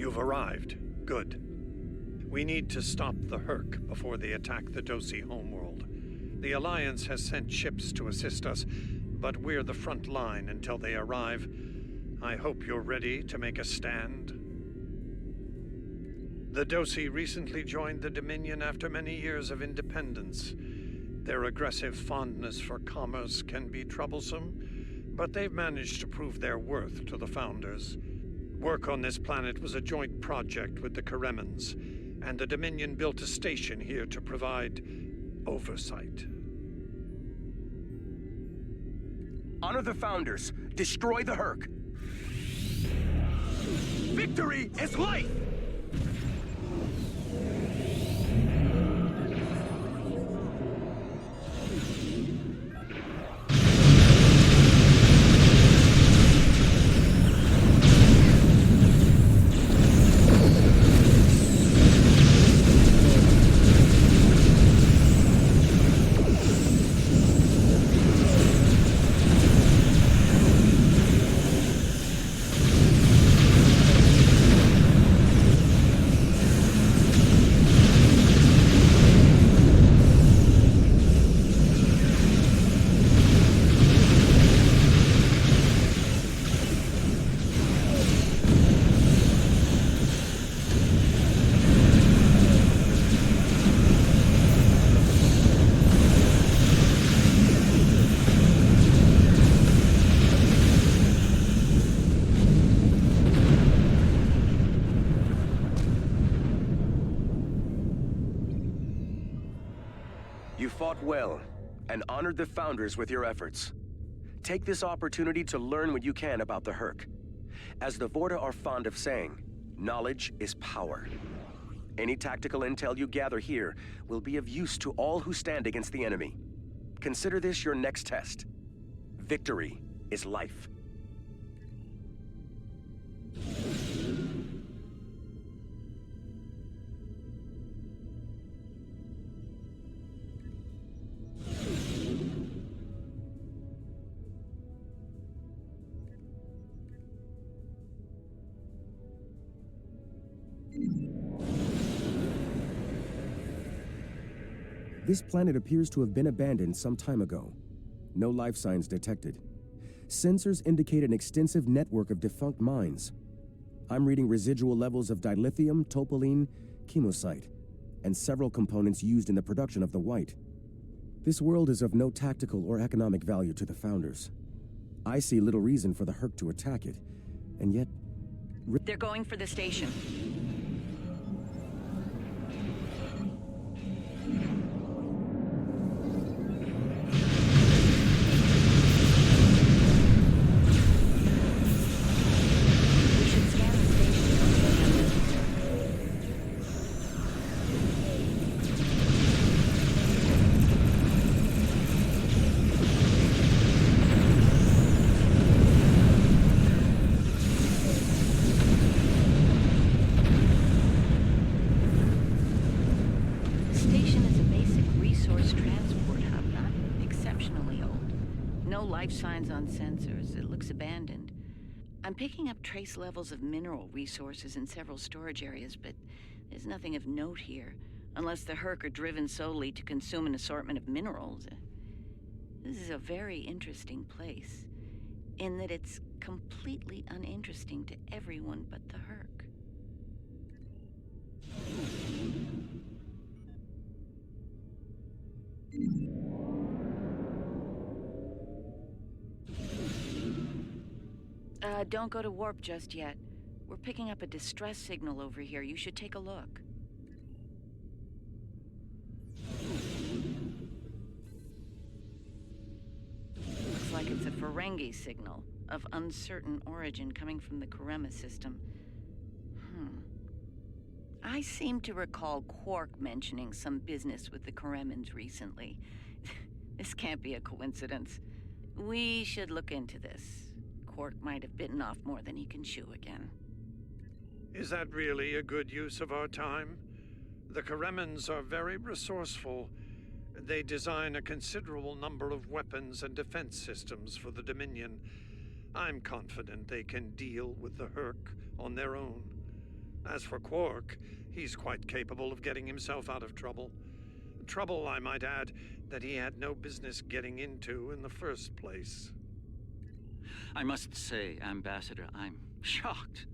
You've arrived. Good. We need to stop the Herc before they attack the Dosi homeworld. The Alliance has sent ships to assist us, but we're the front line until they arrive. I hope you're ready to make a stand. The Dosi recently joined the Dominion after many years of independence. Their aggressive fondness for commerce can be troublesome, but they've managed to prove their worth to the Founders. Work on this planet was a joint project with the Karemans, and the Dominion built a station here to provide oversight. Honor the Founders. Destroy the Herc. Victory is life! You fought well, and honored the Founders with your efforts. Take this opportunity to learn what you can about the Herc. As the Vorta are fond of saying, knowledge is power. Any tactical intel you gather here will be of use to all who stand against the enemy. Consider this your next test. Victory is life. This planet appears to have been abandoned some time ago. No life signs detected. Sensors indicate an extensive network of defunct mines. I'm reading residual levels of dilithium, topoline, chemosite, and several components used in the production of the white. This world is of no tactical or economic value to the Founders. I see little reason for the Herc to attack it, and yet... They're going for the station. Life signs on sensors. It looks abandoned. I'm picking up trace levels of mineral resources in several storage areas, but there's nothing of note here, unless the Herc are driven solely to consume an assortment of minerals. This is a very interesting place, in that it's completely uninteresting to everyone but the Herc. Don't go to warp just yet. We're picking up a distress signal over here. You should take a look. Looks like it's a Ferengi signal of uncertain origin coming from the Karema system. I seem to recall Quark mentioning some business with the Karemans recently. This can't be a coincidence. We should look into this. Quark might have bitten off more than he can chew again. Is that really a good use of our time? The Karemans are very resourceful. They design a considerable number of weapons and defense systems for the Dominion. I'm confident they can deal with the Herc on their own. As for Quark, he's quite capable of getting himself out of trouble. Trouble, I might add, that he had no business getting into in the first place. I must say, Ambassador, I'm shocked.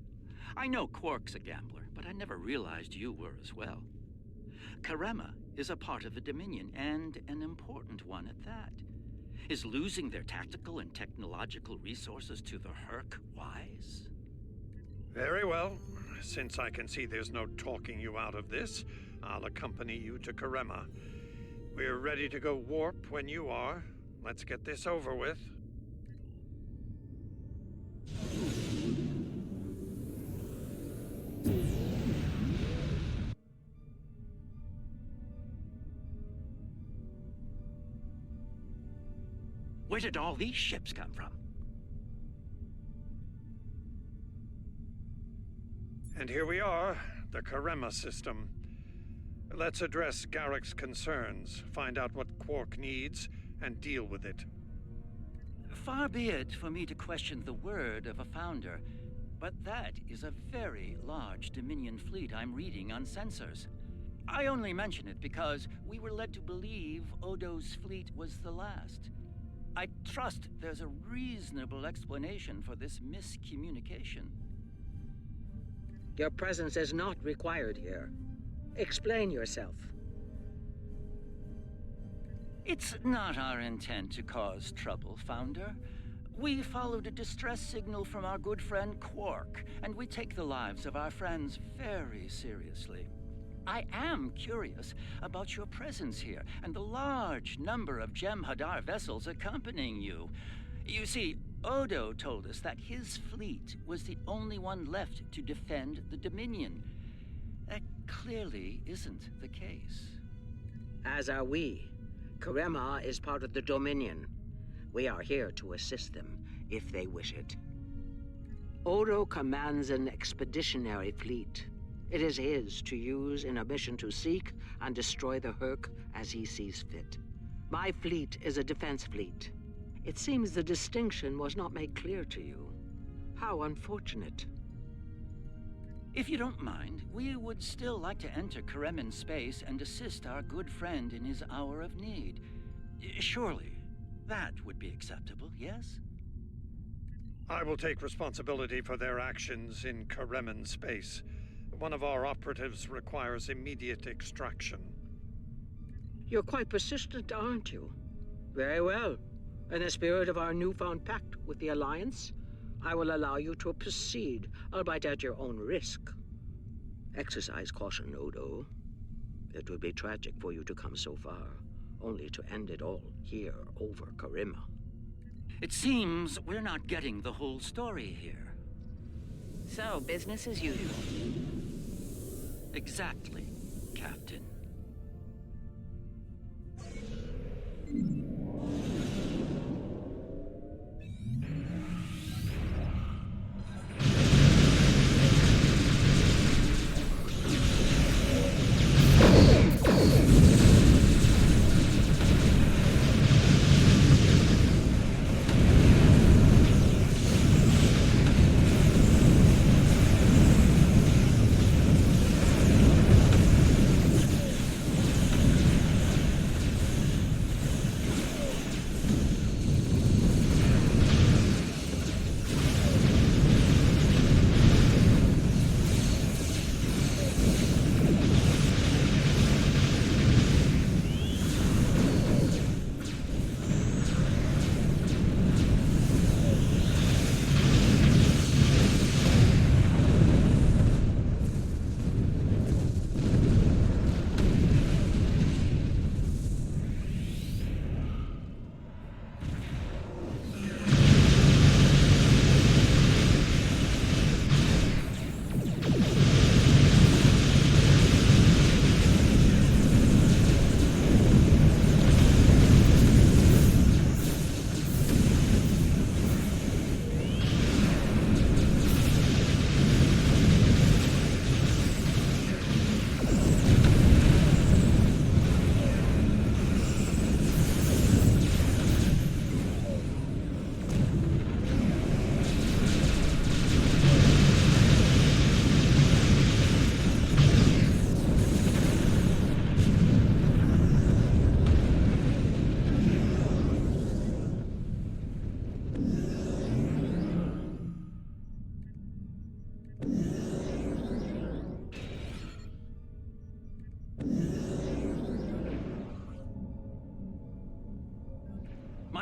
I know Quark's a gambler, but I never realized you were as well. Karema is a part of the Dominion, and an important one at that. Is losing their tactical and technological resources to the Herc wise? Very well. Since I can see there's no talking you out of this, I'll accompany you to Karema. We're ready to go warp when you are. Let's get this over with. Where did all these ships come from? And here we are, the Karema system. Let's address Garrick's concerns, find out what Quark needs, and deal with it. Far be it for me to question the word of a founder, but that is a very large Dominion fleet I'm reading on sensors. I only mention it because we were led to believe Odo's fleet was the last. I trust there's a reasonable explanation for this miscommunication. Your presence is not required here. Explain yourself. It's not our intent to cause trouble, Founder. We followed a distress signal from our good friend Quark, and we take the lives of our friends very seriously. I am curious about your presence here and the large number of Jem'Hadar vessels accompanying you. You see, Odo told us that his fleet was the only one left to defend the Dominion. That clearly isn't the case. As are we. Karema is part of the Dominion. We are here to assist them, if they wish it. Odo commands an expeditionary fleet. It is his to use in a mission to seek and destroy the Herc as he sees fit. My fleet is a defense fleet. It seems the distinction was not made clear to you. How unfortunate. If you don't mind, we would still like to enter Kareman space and assist our good friend in his hour of need. Surely, that would be acceptable, yes? I will take responsibility for their actions in Kareman space. One of our operatives requires immediate extraction. You're quite persistent, aren't you? Very well. In the spirit of our newfound pact with the Alliance, I will allow you to proceed, albeit at your own risk. Exercise caution, Odo. It would be tragic for you to come so far, only to end it all here over Karema. It seems we're not getting the whole story here. So, business as usual. Exactly, Captain.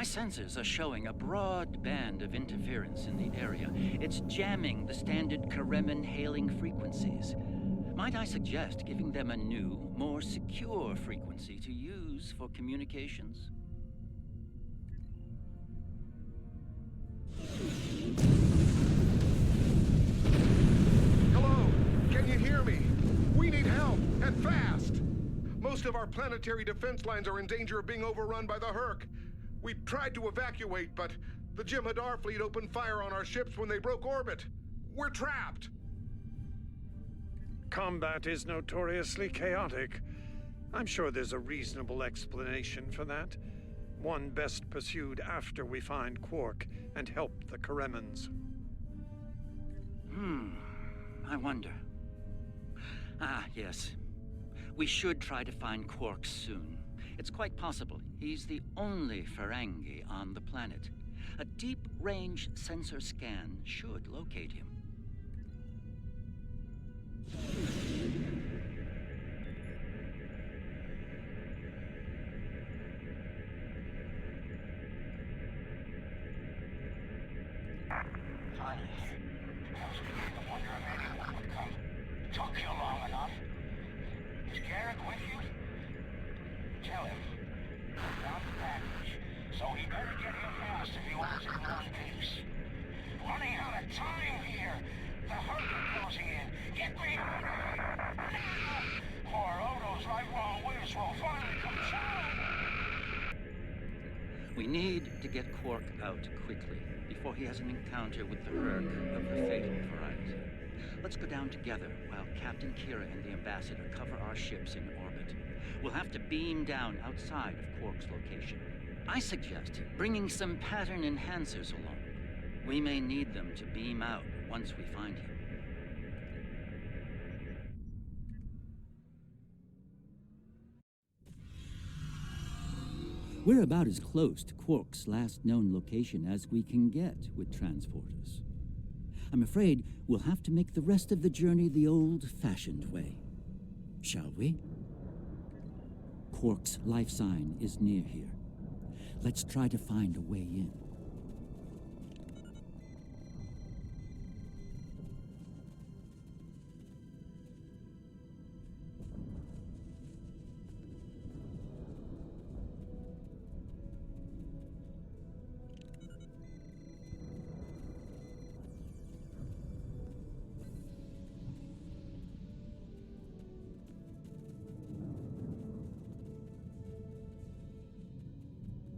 sensors are showing a broad band of interference in the area. It's jamming the standard Karemin hailing frequencies. Might I suggest giving them a new, more secure frequency to use for communications? Hello? Can you hear me? We need help, and fast! Most of our planetary defense lines are in danger of being overrun by the Herc. We tried to evacuate, but the Jem'Hadar fleet opened fire on our ships when they broke orbit. We're trapped! Combat is notoriously chaotic. I'm sure there's a reasonable explanation for that. One best pursued after we find Quark and help the Karemans. I wonder. Yes. We should try to find Quark soon. It's quite possible he's the only Ferengi on the planet. A deep-range sensor scan should locate him. Funny. I was beginning to wonder if anyone would come. Took you long enough. Is Garrick with you? Tell him. Found the package. So he better get here fast if he wants it in one piece. Running out of time here. The Herc are closing in. Get me out of here. Now! Poor Odo's right while Wills will finally come down. We need to get Quark out quickly, before he has an encounter with the Herc of the fatal variety. Let's go down together while Captain Kira and the Ambassador cover our ships in orbit. We'll have to beam down outside of Quark's location. I suggest bringing some pattern enhancers along. We may need them to beam out once we find him. We're about as close to Quark's last known location as we can get with transporters. I'm afraid we'll have to make the rest of the journey the old-fashioned way. Shall we? Quark's life sign is near here. Let's try to find a way in.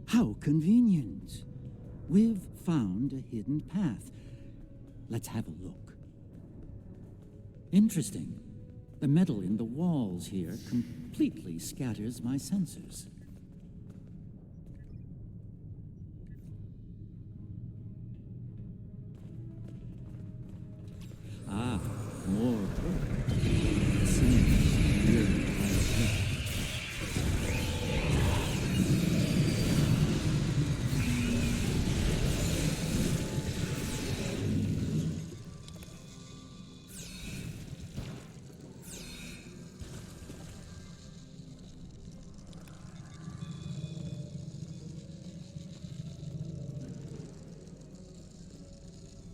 How convenient. We've found a hidden path. Let's have a look. Interesting. The metal in the walls here completely scatters my sensors. More Earth. Seems really like Earth.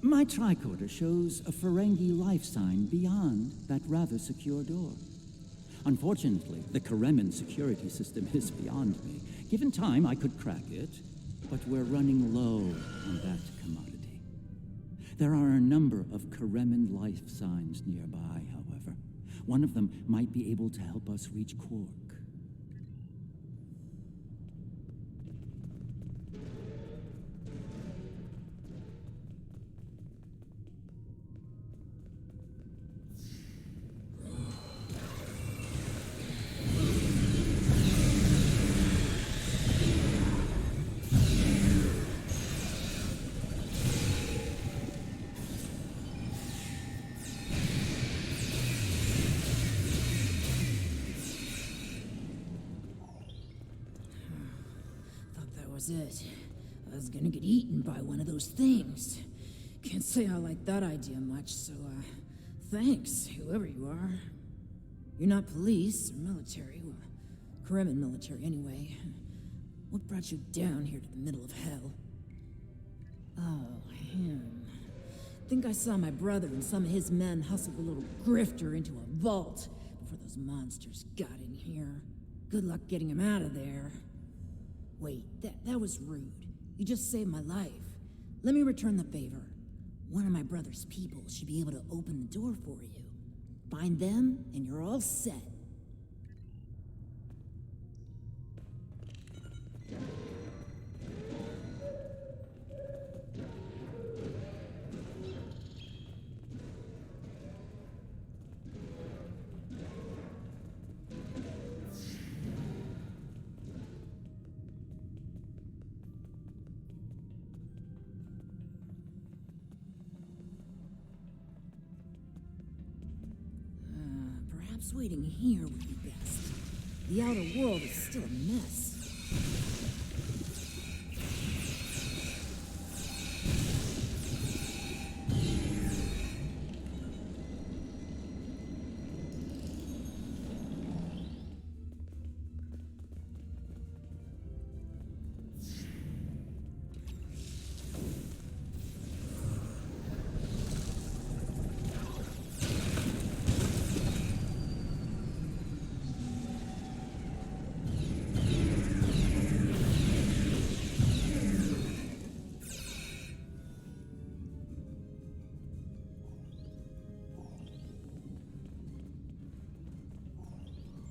My tricorder shows a Ferengi life sign beyond that rather secure door. Unfortunately, the Karemin security system is beyond me. Given time, I could crack it, but we're running low on that commodity. There are a number of Karemin life signs nearby, however. One of them might be able to help us reach Quark. It. I was gonna get eaten by one of those things. Can't say I like that idea much, so, thanks, whoever you are. You're not police or military, well, Karemin military anyway. What brought you down here to the middle of hell? Oh, him. Think I saw my brother and some of his men hustle the little grifter into a vault before those monsters got in here. Good luck getting him out of there. Wait, that was rude. You just saved my life. Let me return the favor. One of my brother's people should be able to open the door for you. Find them, and you're all set. Perhaps waiting here would be best. The outer world is still a mess.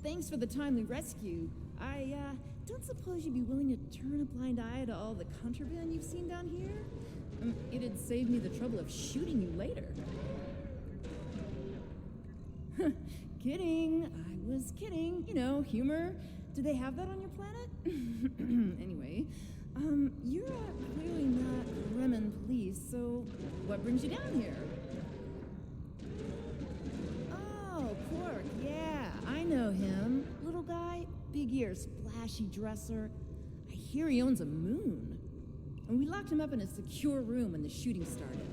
Thanks for the timely rescue. I don't suppose you'd be willing to turn a blind eye to all the contraband you've seen down here? It'd save me the trouble of shooting you later. Kidding. I was kidding. You know, humor. Do they have that on your planet? Anyway, you're clearly not Remen police, so what brings you down here? Oh, Quark, yeah, I know him. Little guy, big ears, flashy dresser. I hear he owns a moon. And we locked him up in a secure room when the shooting started.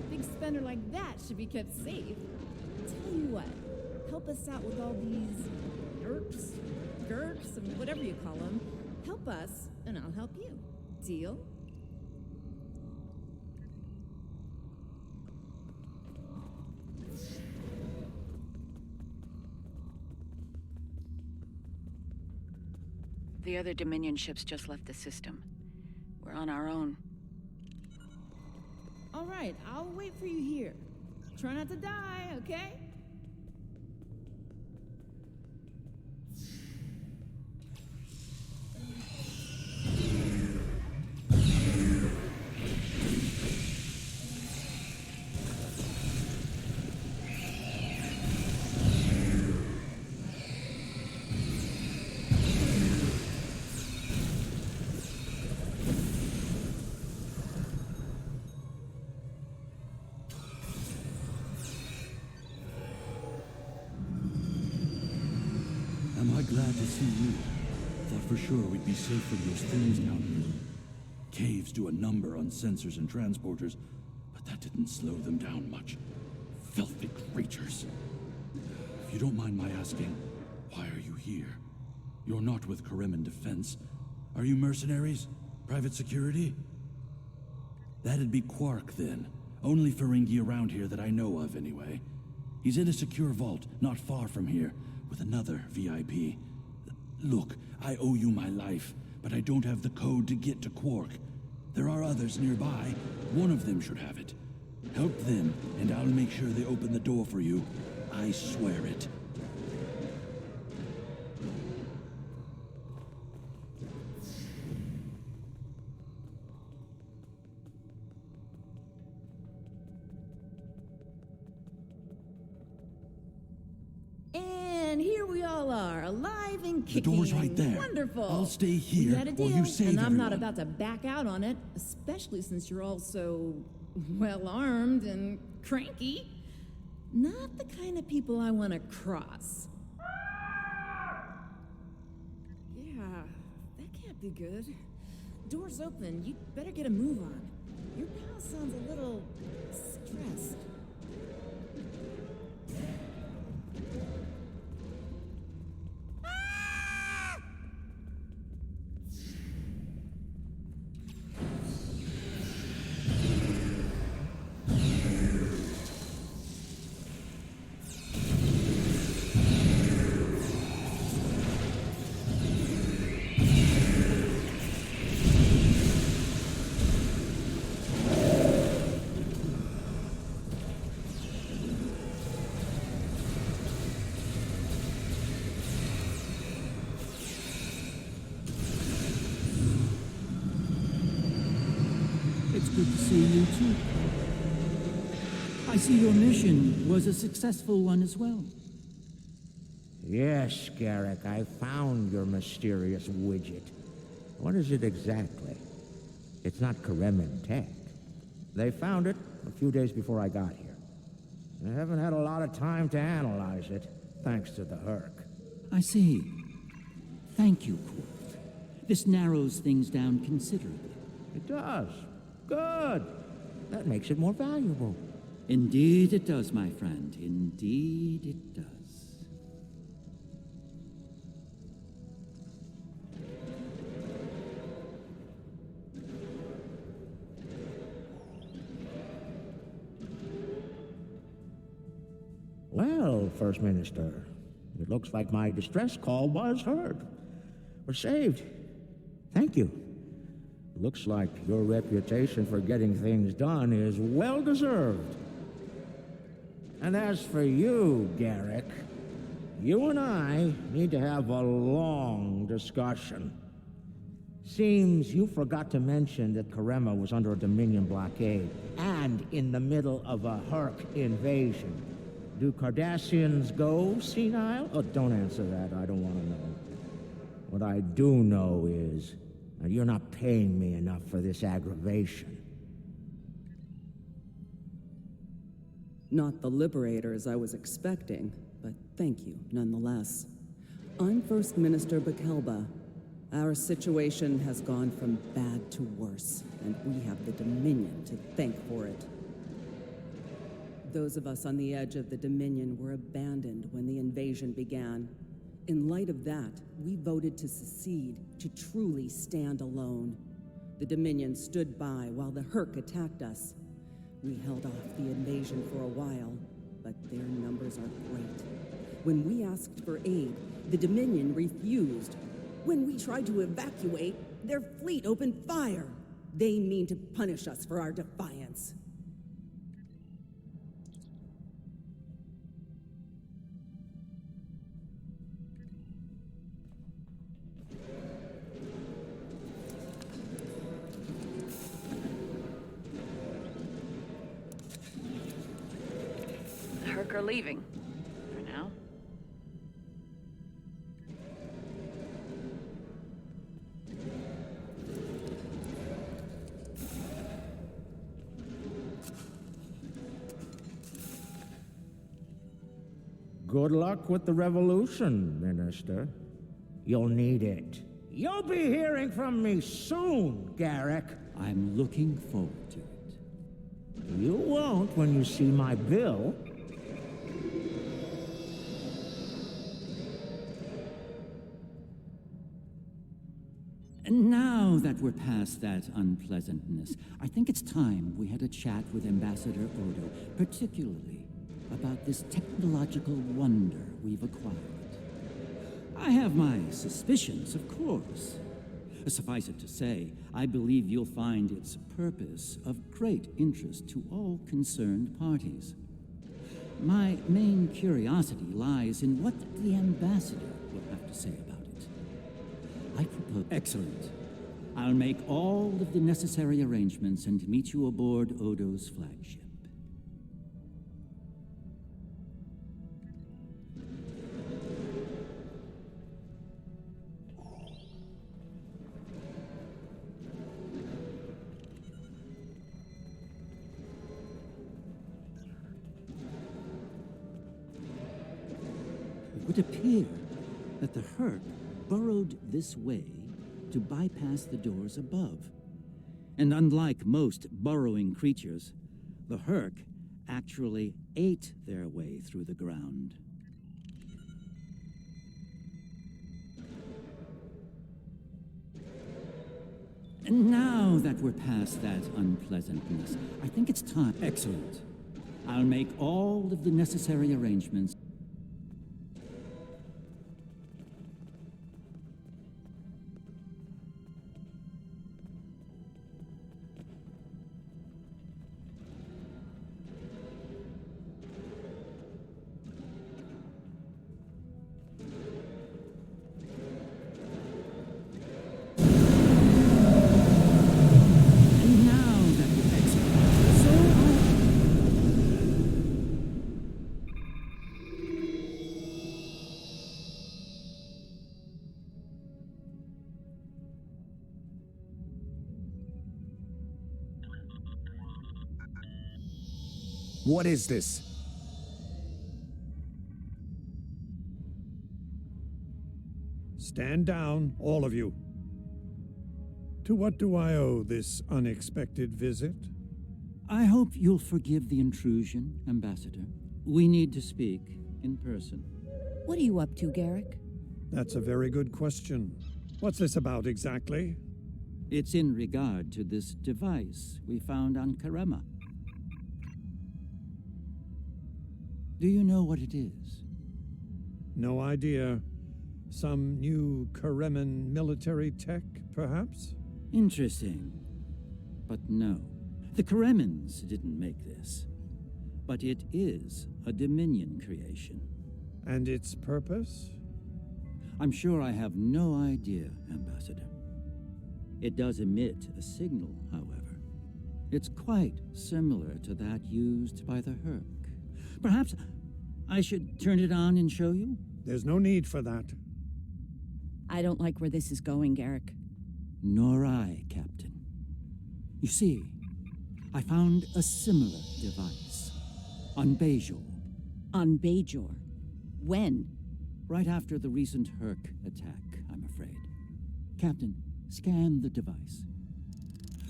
Big spender like that should be kept safe. Tell you what, help us out with all these gurks, and whatever you call them. Help us, and I'll help you. Deal? The other Dominion ships just left the system. We're on our own. All right, I'll wait for you here. Try not to die, okay? Am I glad to see you? Thought for sure we'd be safe from those things down here. Caves do a number on sensors and transporters, but that didn't slow them down much. Filthy creatures. If you don't mind my asking, why are you here? You're not with Karemen Defense. Are you mercenaries? Private security? That'd be Quark, then. Only Ferengi around here that I know of, anyway. He's in a secure vault, not far from here, with another VIP. Look, I owe you my life, but I don't have the code to get to Quark. There are others nearby. One of them should have it. Help them, and I'll make sure they open the door for you. I swear it. And here we all are, alive and kicking. The door's right there. Wonderful. I'll stay here We got a deal, while you save and I'm not everyone. about to back out on it, especially since you're all so well-armed and cranky. Not the kind of people I want to cross. Yeah, that can't be good. Door's open. You better get a move on. Your pal sounds a little stressed. good to see you too. I see your mission was a successful one as well. Yes, Garrick, I found your mysterious widget. What is it exactly? It's not Karemin tech. They found it a few days before I got here. I haven't had a lot of time to analyze it, thanks to the Herc. I see. Thank you, Quart. This narrows things down considerably. It does. Good. That makes it more valuable. Indeed it does, my friend. Indeed it does. Well, First Minister, it looks like my distress call was heard. We're saved. Thank you. Looks like your reputation for getting things done is well-deserved. And as for you, Garrick, you and I need to have a long discussion. Seems you forgot to mention that Karema was under a Dominion blockade and in the middle of a Herc invasion. Do Cardassians go senile? Oh, don't answer that. I don't want to know. What I do know is that you're not paying me enough for this aggravation. Not the liberators I was expecting, but thank you nonetheless. I'm First Minister Bakelba. Our situation has gone from bad to worse, and we have the Dominion to thank for it. Those of us on the edge of the Dominion were abandoned when the invasion began. In light of that, we voted to secede, to truly stand alone. The Dominion stood by while the Herc attacked us. We held off the invasion for a while, but their numbers are great. When we asked for aid, the Dominion refused. When we tried to evacuate, their fleet opened fire. They mean to punish us for our defiance. The Herc are leaving. For now. Good luck with the revolution, Minister. You'll need it. You'll be hearing from me soon, Garrick. I'm looking forward to it. You won't when you see my bill. And now that we're past that unpleasantness, I think it's time we had a chat with Ambassador Odo, particularly about this technological wonder we've acquired. I have my suspicions, of course. Suffice it to say, I believe you'll find its purpose of great interest to all concerned parties. My main curiosity lies in what the ambassador will have to say about it. I propose... Excellent. I'll make all of the necessary arrangements and meet you aboard Odo's flagship. It would appear that the Herc burrowed this way to bypass the doors above. And unlike most burrowing creatures, the Herc actually ate their way through the ground. And now that we're past that unpleasantness, I think it's time... Excellent. I'll make all of the necessary arrangements. What is this? Stand down, all of you. To what do I owe this unexpected visit? I hope you'll forgive the intrusion, Ambassador. We need to speak in person. What are you up to, Garrick? That's a very good question. What's this about exactly? It's in regard to this device we found on Karema. Do you know what it is? No idea. Some new Kareman military tech, perhaps? Interesting. But no. The Karemans didn't make this. But it is a Dominion creation. And its purpose? I'm sure I have no idea, Ambassador. It does emit a signal, however. It's quite similar to that used by the Herc. Perhaps I should turn it on and show you? There's no need for that. I don't like where this is going, Garrick. Nor I, Captain. You see, I found a similar device on Bajor. On Bajor? When? Right after the recent Herc attack, I'm afraid. Captain, scan the device.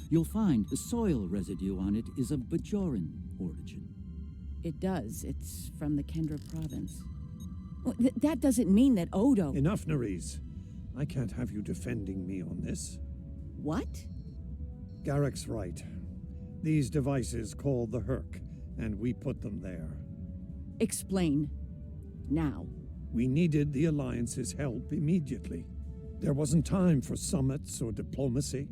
You'll find the soil residue on it is of Bajoran origin. It does. It's from the Kendra province. Well, that doesn't mean that Odo... Enough, Nerys. I can't have you defending me on this. What? Garrick's right. These devices called the Herc, and we put them there. Explain. Now. We needed the Alliance's help immediately. There wasn't time for summits or diplomacy.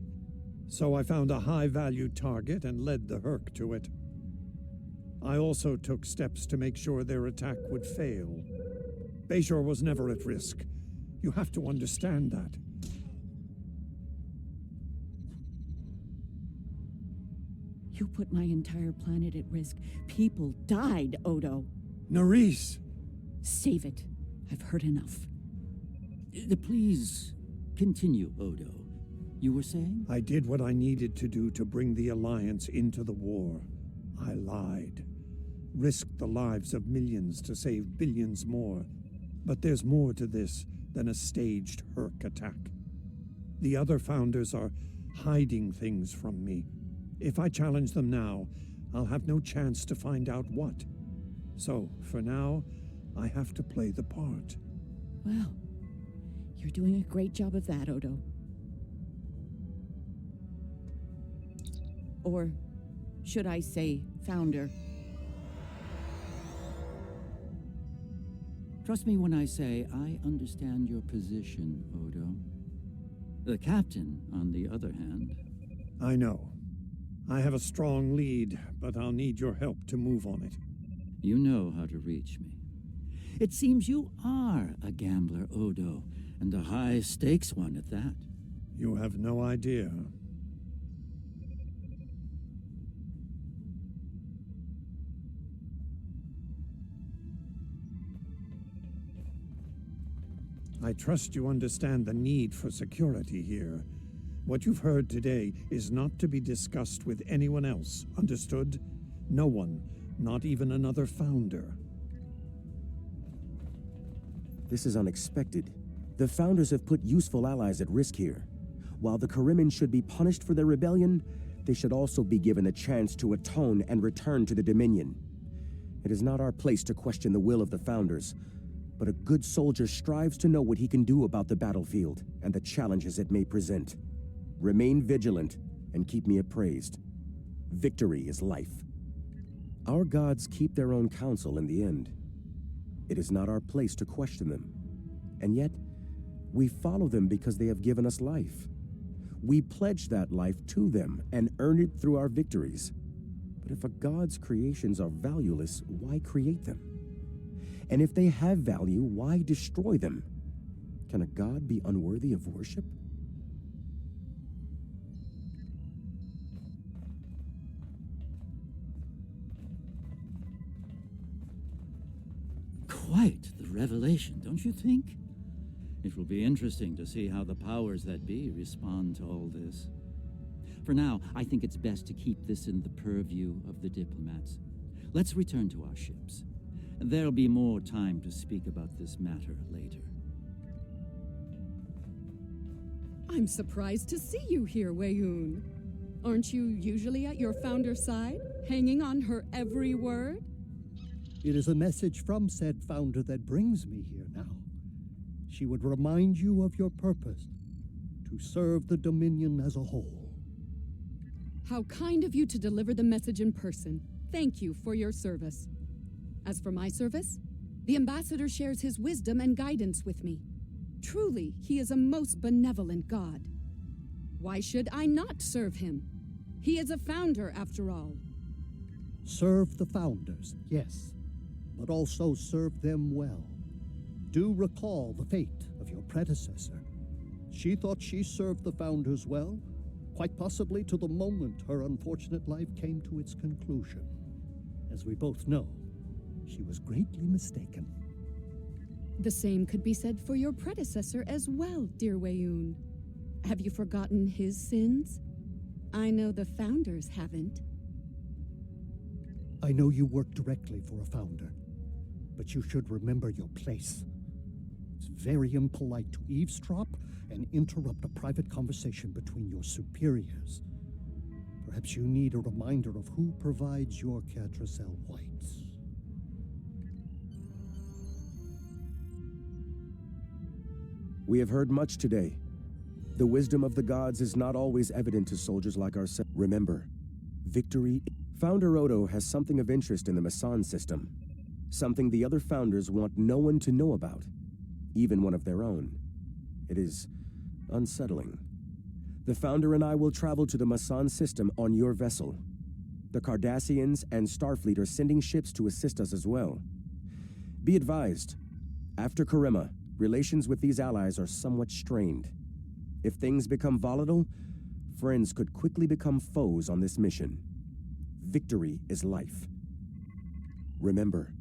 So I found a high-value target and led the Herc to it. I also took steps to make sure their attack would fail. Bajor was never at risk. You have to understand that. You put my entire planet at risk. People died, Odo. Nerys! Save it. I've heard enough. Please continue, Odo. You were saying? I did what I needed to do to bring the Alliance into the war. I lied. Risked the lives of millions to save billions more. But there's more to this than a staged Herc attack. The other founders are hiding things from me. If I challenge them now, I'll have no chance to find out what. So, for now, I have to play the part. Well, you're doing a great job of that, Odo. Or should I say, founder? Trust me when I say I understand your position, Odo. The captain, on the other hand... I know. I have a strong lead, but I'll need your help to move on it. You know how to reach me. It seems you are a gambler, Odo, and a high-stakes one at that. You have no idea. I trust you understand the need for security here. What you've heard today is not to be discussed with anyone else, understood? No one, not even another founder. This is unexpected. The Founders have put useful allies at risk here. While the Karemen should be punished for their rebellion, they should also be given a chance to atone and return to the Dominion. It is not our place to question the will of the Founders, but a good soldier strives to know what he can do about the battlefield and the challenges it may present. Remain vigilant and keep me appraised. Victory is life. Our gods keep their own counsel in the end. It is not our place to question them. And yet, we follow them because they have given us life. We pledge that life to them and earn it through our victories. But if a god's creations are valueless, why create them? And if they have value, why destroy them? Can a god be unworthy of worship? Quite the revelation, don't you think? It will be interesting to see how the powers that be respond to all this. For now, I think it's best to keep this in the purview of the diplomats. Let's return to our ships. There'll be more time to speak about this matter later. I'm surprised to see you here, Wei-Yun. Aren't you usually at your founder's side, hanging on her every word? It is a message from said founder that brings me here now. She would remind you of your purpose, to serve the Dominion as a whole. How kind of you to deliver the message in person. Thank you for your service. As for my service, the ambassador shares his wisdom and guidance with me. Truly, he is a most benevolent god. Why should I not serve him? He is a founder, after all. Serve the founders, yes, but also serve them well. Do recall the fate of your predecessor. She thought she served the founders well, quite possibly to the moment her unfortunate life came to its conclusion. As we both know, she was greatly mistaken. The same could be said for your predecessor as well, dear Wei-Yun. Have you forgotten his sins? I know the founders haven't. I know you work directly for a founder, but you should remember your place. It's very impolite to eavesdrop and interrupt a private conversation between your superiors. Perhaps you need a reminder of who provides your Catracel whites. We have heard much today. The wisdom of the gods is not always evident to soldiers like ourselves. Remember, victory... Founder Odo has something of interest in the Masan system. Something the other founders want no one to know about, even one of their own. It is unsettling. The founder and I will travel to the Masan system on your vessel. The Cardassians and Starfleet are sending ships to assist us as well. Be advised, after Karema, relations with these allies are somewhat strained. If things become volatile, friends could quickly become foes on this mission. Victory is life. Remember,